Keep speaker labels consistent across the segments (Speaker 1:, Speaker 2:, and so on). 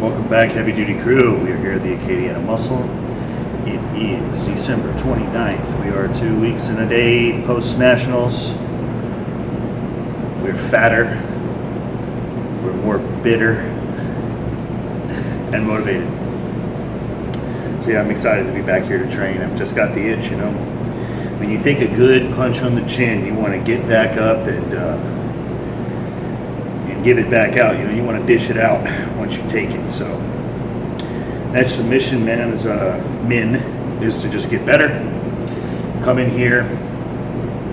Speaker 1: Welcome back, Heavy Duty Crew. We are here at the Acadiana Muscle. It is December 29th. We are 2 weeks and a day post-nationals. We're fatter. We're more bitter and motivated. So yeah, I'm excited to be back here to train. I've just got the itch, you know. When you take a good punch on the chin, you want to get back up and give it back out. You know, you want to dish it out once you take it. So that's the mission, man, is to just get better. Come in here,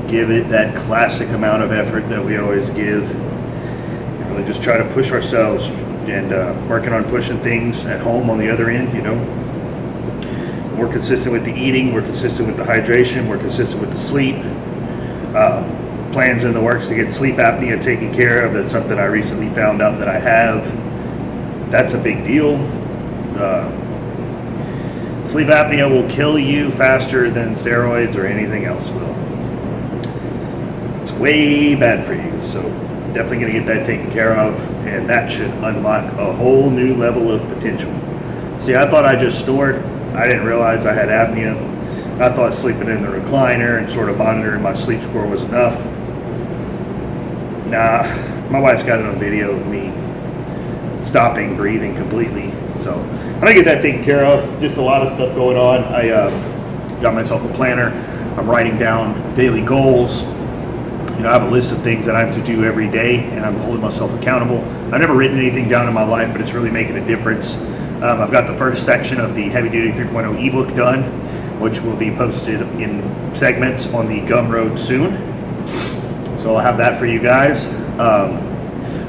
Speaker 1: give it that classic amount of effort that we always give, and really just try to push ourselves and working on pushing things at home on the other end, you know. We're consistent with the eating, we're consistent with the hydration, we're consistent with the sleep. Plans in the works to get sleep apnea taken care of. That's something I recently found out that I have. That's a big deal. Sleep apnea will kill you faster than steroids or anything else will. It's way bad for you, so definitely going to get that taken care of, and that should unlock a whole new level of potential. See, I thought I just snored. I didn't realize I had apnea. I thought sleeping in the recliner and sort of monitoring my sleep score was enough. Nah, my wife's got it on video of me stopping breathing completely. So I'm gonna get that taken care of. Just a lot of stuff going on. I got myself a planner. I'm writing down daily goals. You know, I have a list of things that I have to do every day, and I'm holding myself accountable. I've never written anything down in my life, but it's really making a difference. I've got the first section of the Heavy Duty 3.0 ebook done, which will be posted in segments on the Gumroad soon. So I'll have that for you guys.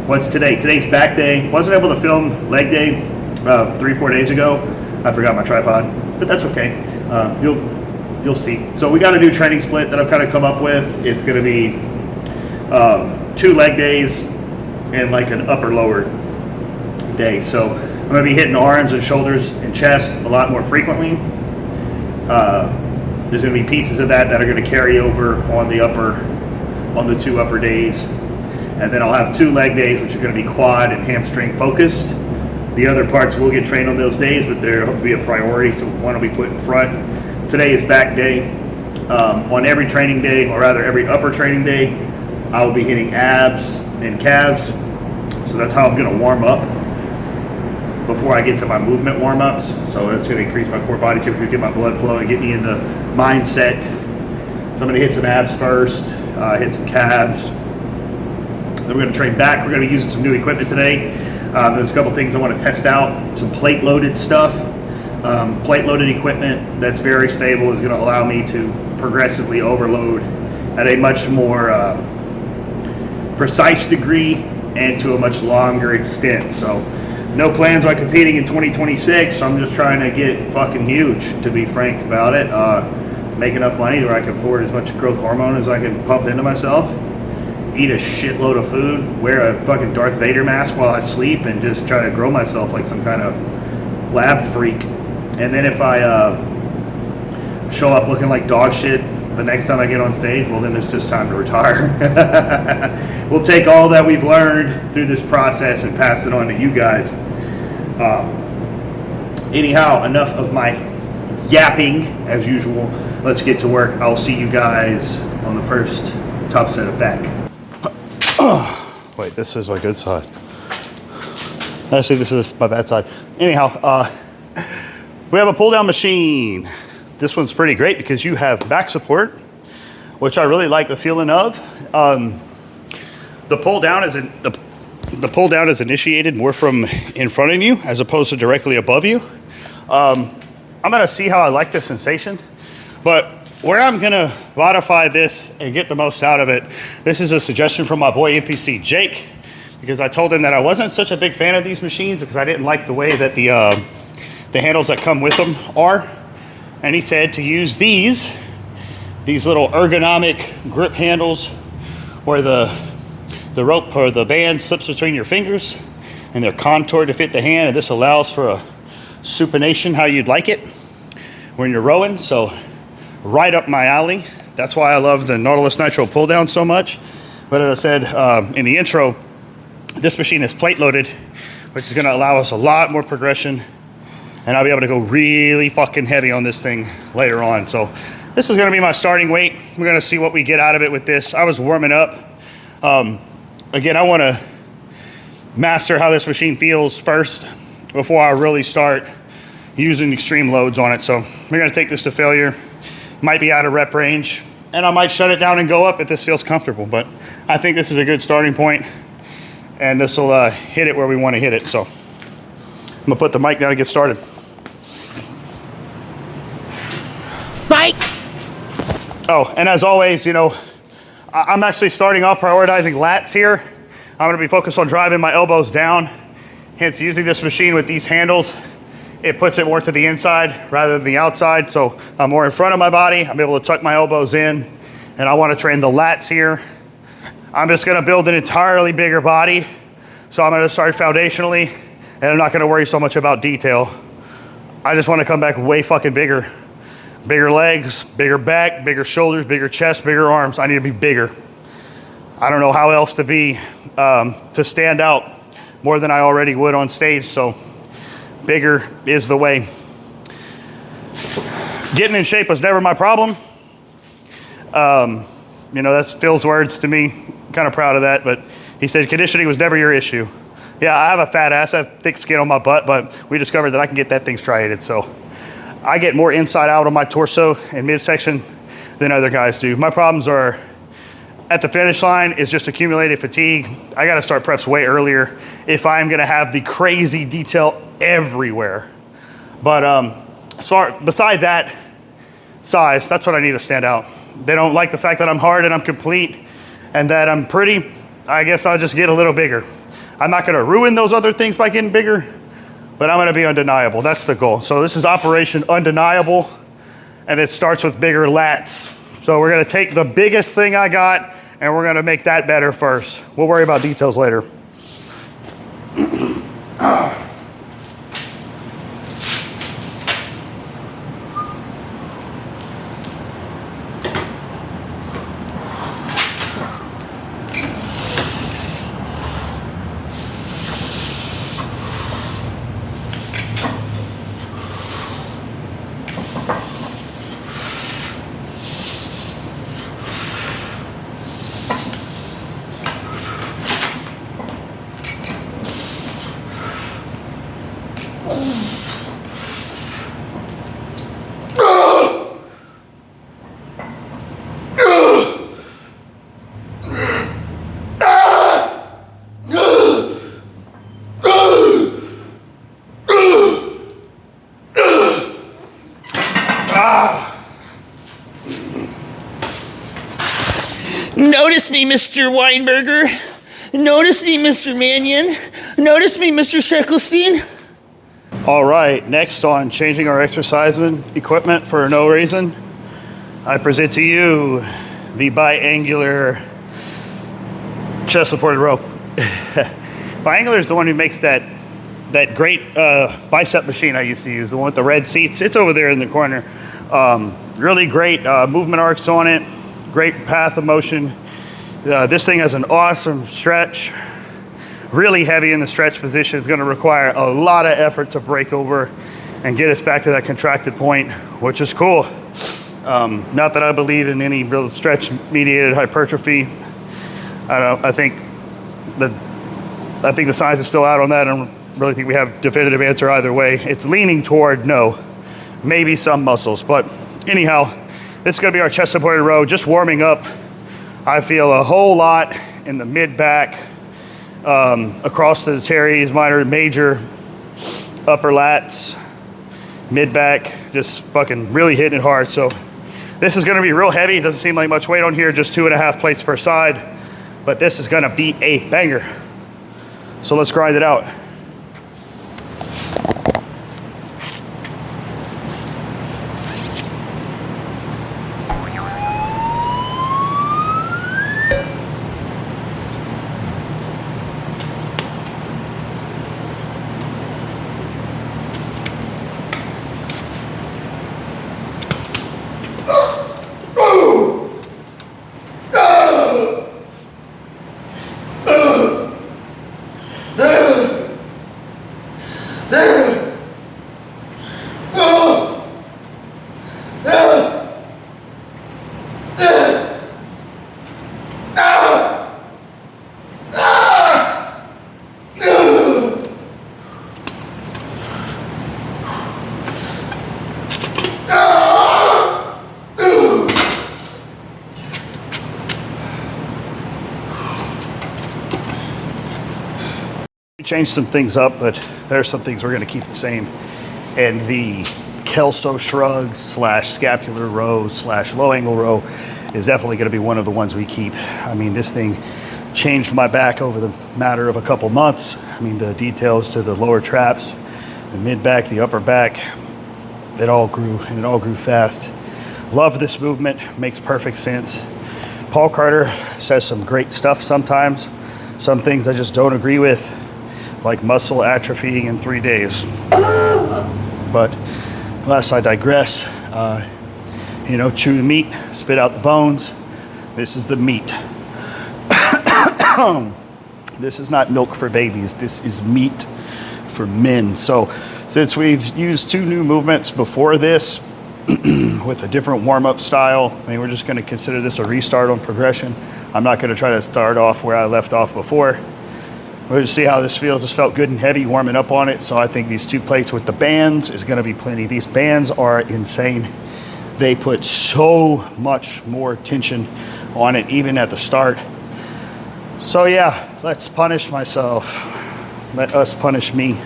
Speaker 1: What's today? Today's back day. Wasn't able to film leg day 3-4 days ago. I forgot my tripod, but that's okay. You'll see. So we got a new training split that I've kind of come up with. It's going to be 2 leg days and like an upper lower day. So I'm going to be hitting arms and shoulders and chest a lot more frequently. There's going to be pieces of that are going to carry over on the 2 upper days, and then I'll have 2 leg days, which are going to be quad and hamstring focused. The other parts will get trained on those days, but they'll be a priority, so one will be put in front. Today is back day. On every training day, or rather every upper training day, I will be hitting abs and calves. So that's how I'm going to warm up before I get to my movement warm-ups. So that's going to increase my core body temperature, get my blood flow, and get me in the mindset. So I'm going to hit some abs first, hit some calves. Then we're going to train back. We're going to be using some new equipment today. There's a couple things I want to test out. Some plate-loaded stuff. Plate-loaded equipment that's very stable is going to allow me to progressively overload at a much more precise degree and to a much longer extent. So no plans on competing in 2026. I'm just trying to get fucking huge, to be frank about it. Make enough money where I can afford as much growth hormone as I can pump into myself. Eat a shitload of food. Wear a fucking Darth Vader mask while I sleep and just try to grow myself like some kind of lab freak. And then if I show up looking like dog shit the next time I get on stage, well, then it's just time to retire. We'll take all that we've learned through this process and pass it on to you guys. Anyhow, enough of my yapping as usual. Let's get to work. I'll see you guys on the first top set of back. Wait, this is my good side. Actually, this is my bad side. Anyhow, we have a pull down machine. This one's pretty great because you have back support, which I really like the feeling of. The pull down is initiated more from in front of you as opposed to directly above you. I'm gonna see how I like the sensation, but where I'm gonna modify this and get the most out of it, this is a suggestion from my boy NPC Jake, because I told him that I wasn't such a big fan of these machines because I didn't like the way that the handles that come with them are. And he said to use these little ergonomic grip handles where the rope or the band slips between your fingers and they're contoured to fit the hand, and this allows for a supination how you'd like it when you're rowing. So right up my alley. That's why I love the Nautilus Nitro pull down so much. But as I said in the intro, this machine is plate loaded which is gonna allow us a lot more progression, and I'll be able to go really fucking heavy on this thing later on. So this is gonna be my starting weight. We're gonna see what we get out of it with this. I was warming up. Again, I wanna master how this machine feels first before I really start using extreme loads on it. So we're gonna take this to failure. Might be out of rep range, and I might shut it down and go up if this feels comfortable, but I think this is a good starting point, and this will hit it where we wanna hit it. So I'm gonna put the mic down to get started.
Speaker 2: Psych!
Speaker 1: Oh, and as always, you know, I'm actually starting off prioritizing lats here. I'm gonna be focused on driving my elbows down. Hence, using this machine with these handles, it puts it more to the inside rather than the outside. So I'm more in front of my body. I'm able to tuck my elbows in, and I wanna train the lats here. I'm just gonna build an entirely bigger body. So I'm gonna start foundationally, and I'm not gonna worry so much about detail. I just wanna come back way fucking bigger. Bigger legs, bigger back, bigger shoulders, bigger chest, bigger arms. I need to be bigger. I don't know how else to be, to stand out more than I already would on stage. So bigger is the way. Getting in shape was never my problem. You know, that's Phil's words to me. Kind of proud of that, but he said conditioning was never your issue. Yeah, I have a fat ass, I have thick skin on my butt, but we discovered that I can get that thing striated. So I get more inside out on my torso and midsection than other guys do. My problems are at the finish line is just accumulated fatigue. I gotta start preps way earlier if I'm gonna have the crazy detail everywhere. But beside that, size, that's what I need to stand out. They don't like the fact that I'm hard and I'm complete and that I'm pretty. I guess I'll just get a little bigger. I'm not gonna ruin those other things by getting bigger, but I'm gonna be undeniable. That's the goal. So this is Operation Undeniable, and it starts with bigger lats. So we're gonna take the biggest thing I got, and we're gonna make that better first. We'll worry about details later.
Speaker 2: Notice me, Mr. Weinberger. Notice me, Mr. Mannion. Notice me, Mr. Sheckelstein.
Speaker 1: All right, next on changing our exercise equipment for no reason, I present to you the biangular chest supported row. Biangular is the one who makes that great bicep machine I used to use, the one with the red seats. It's over there in the corner. Really great movement arcs on it, great path of motion. This thing has an awesome stretch, really heavy in the stretch position. It's gonna require a lot of effort to break over and get us back to that contracted point, which is cool. Not that I believe in any real stretch mediated hypertrophy. I think the science is still out on that. I don't really think we have a definitive answer either way. It's leaning toward no, maybe some muscles, but anyhow, this is gonna be our chest supported row, just warming up. I feel a whole lot in the mid back, across the teres, minor, major, upper lats, mid back, just fucking really hitting it hard. So this is gonna be real heavy. It doesn't seem like much weight on here, just 2.5 plates per side, but this is gonna be a banger. So let's grind it out. We changed some things up, but there are some things we're going to keep the same. And the Kelso shrug slash scapular row slash low angle row is definitely going to be one of the ones we keep. I mean, this thing changed my back over the matter of a couple months. I mean, the details to the lower traps, the mid back, the upper back, it all grew, and it all grew fast. Love this movement, makes perfect sense. Paul Carter says some great stuff sometimes. Some things I just don't agree with, like muscle atrophying in 3 days. But unless I digress, you know, chew the meat, spit out the bones. This is the meat. This is not milk for babies. This is meat for men. So since we've used 2 new movements before this with a different warm-up style, I mean, we're just going to consider this a restart on progression. I'm not going to try to start off where I left off before. We'll just see how this feels. This felt good and heavy warming up on it. So I think these 2 plates with the bands is going to be plenty. These bands are insane. They put so much more tension on it, even at the start. So yeah, let's punish myself. Let us punish me.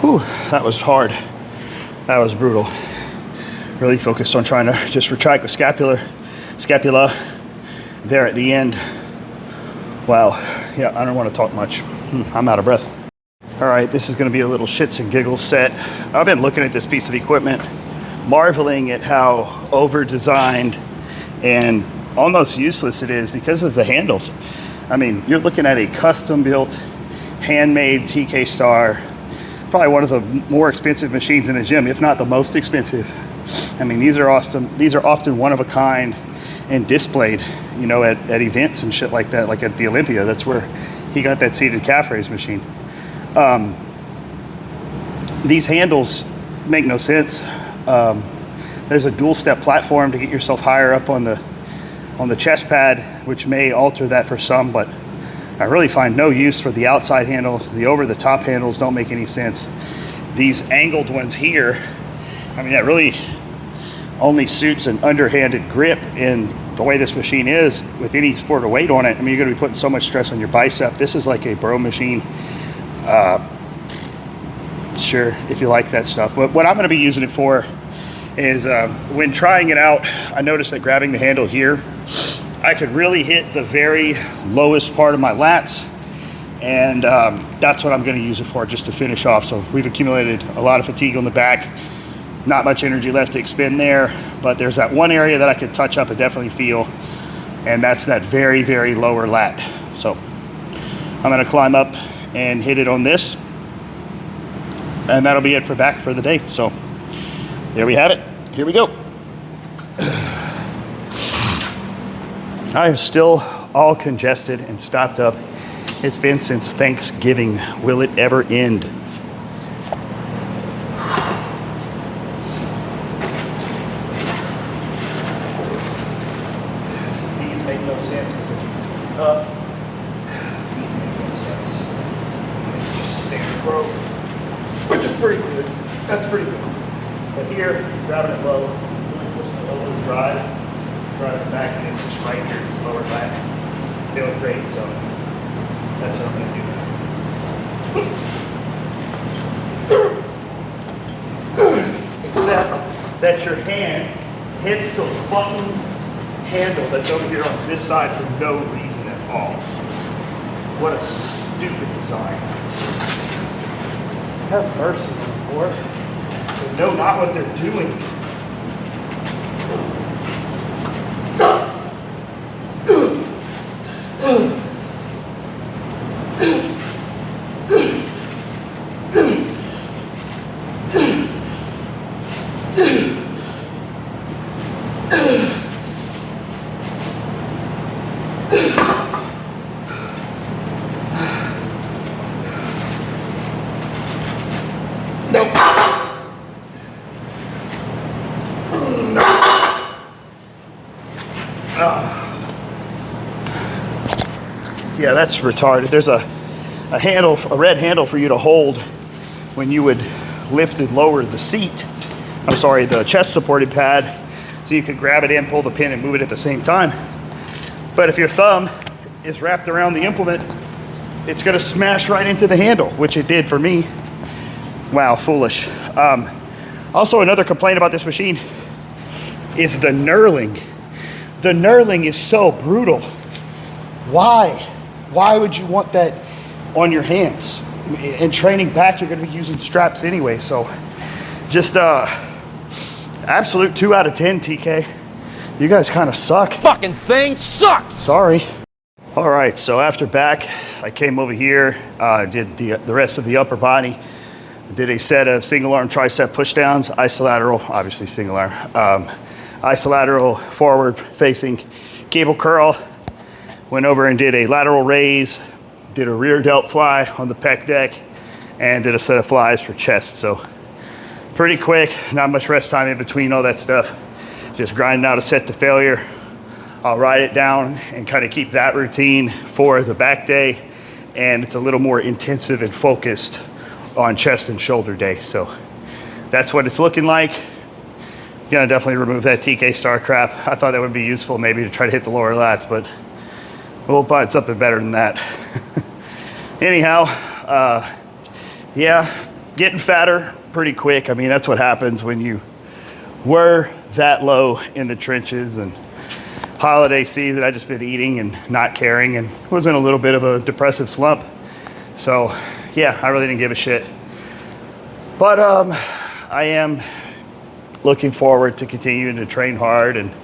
Speaker 1: Whew, that was hard. That was brutal. Really focused on trying to just retract the scapula there at the end. Wow. Yeah, I don't want to talk much. I'm out of breath. All right, this is going to be a little shits and giggles set. I've been looking at this piece of equipment, marveling at how over-designed and almost useless it is because of the handles. I mean, you're looking at a custom-built, handmade TK Star, probably one of the more expensive machines in the gym, if not the most expensive. I mean, these are awesome. These are often one of a kind and displayed, you know, at events and shit like that, like at the Olympia. That's where he got that seated calf raise machine. These handles make no sense. There's a dual step platform to get yourself higher up on the chest pad, which may alter that for some, but I really find no use for the outside handle. The over the top handles don't make any sense. These angled ones here, I mean, that really only suits an underhanded grip, and the way this machine is with any sort of weight on it, I mean, you're gonna be putting so much stress on your bicep. This is like a bro machine. Sure, if you like that stuff. But what I'm gonna be using it for is when trying it out, I noticed that grabbing the handle here, I could really hit the very lowest part of my lats, and that's what I'm going to use it for, just to finish off. So we've accumulated a lot of fatigue on the back, not much energy left to expend there, but there's that one area that I could touch up and definitely feel, and that's that very, very lower lat. So I'm going to climb up and hit it on this, and that'll be it for back for the day. So there we have it. Here we go. I am still all congested and stopped up. It's been since Thanksgiving. Will it ever end? These make no sense because you can twist it up. These make no sense. This is just a standard rope, which which is pretty good. That's pretty good. But here, grabbing it low, really pushing it over the drive it back, and it's just right here, this lower back. Feeling great, so that's what I'm gonna do. Except that your hand hits the fucking handle that's over here on this side for no reason at all. What a stupid design. Have mercy on them, boy. They know not what they're doing. Nope. Yeah, that's retarded. There's a handle, a red handle for you to hold when you would lift and lower the seat. I'm sorry, the chest supported pad, so you could grab it in, pull the pin, and move it at the same time. But if your thumb is wrapped around the implement, it's gonna smash right into the handle, which it did for me. Wow, foolish. Also, another complaint about this machine is the knurling. The knurling is so brutal. Why? Why would you want that on your hands? In training back, you're gonna be using straps anyway, so just absolute 2 out of 10, TK. You guys kind of suck.
Speaker 3: Fucking thing sucks!
Speaker 1: Sorry. All right, so after back, I came over here, did the rest of the upper body. Did a set of single arm tricep pushdowns, isolateral, obviously single arm, isolateral forward facing cable curl. Went over and did a lateral raise, did a rear delt fly on the pec deck, and did a set of flies for chest. So pretty quick, not much rest time in between all that stuff. Just grinding out a set to failure. I'll write it down and kind of keep that routine for the back day. And it's a little more intensive and focused on chest and shoulder day. So that's what it's looking like. Gonna definitely remove that TK Star crap. I thought that would be useful maybe to try to hit the lower lats, but we'll find something better than that. Anyhow, yeah, getting fatter pretty quick. I mean, that's what happens when you were that low in the trenches. And holiday season, I just been eating and not caring and was in a little bit of a depressive slump. So yeah, I really didn't give a shit. But I am looking forward to continuing to train hard and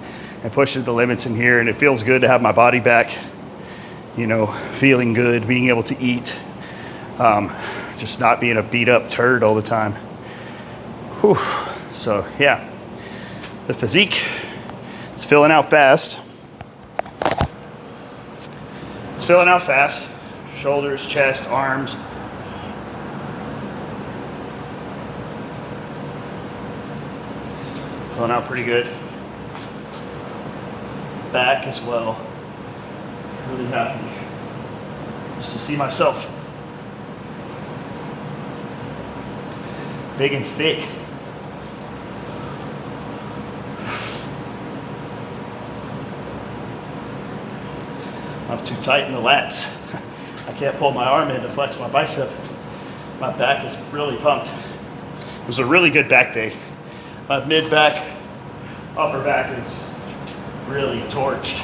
Speaker 1: pushing the limits in here. And it feels good to have my body back, you know, feeling good, being able to eat, just not being a beat up turd all the time. Whew. So yeah, the physique, it's filling out fast. It's filling out fast. Shoulders, chest, arms. Filling out pretty good. Back as well. Really happy just to see myself big and thick. I'm too tight in the lats. I can't pull my arm in to flex my bicep. My back is really pumped. It was a really good back day. My mid back, upper back is really torched.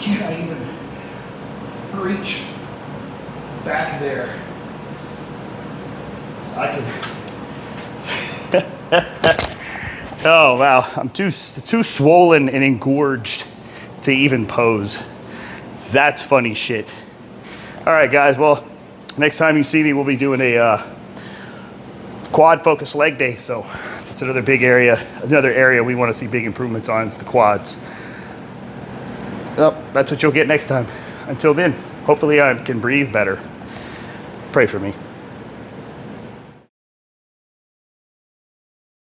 Speaker 1: Can't I even reach back there? I can. Oh wow, I'm too swollen and engorged to even pose. That's funny shit. All right, guys. Well, next time you see me, we'll be doing a quad focus leg day. So that's another big area. Another area we want to see big improvements on is the quads. Well, that's what you'll get next time. Until then, hopefully I can breathe better. pray for me.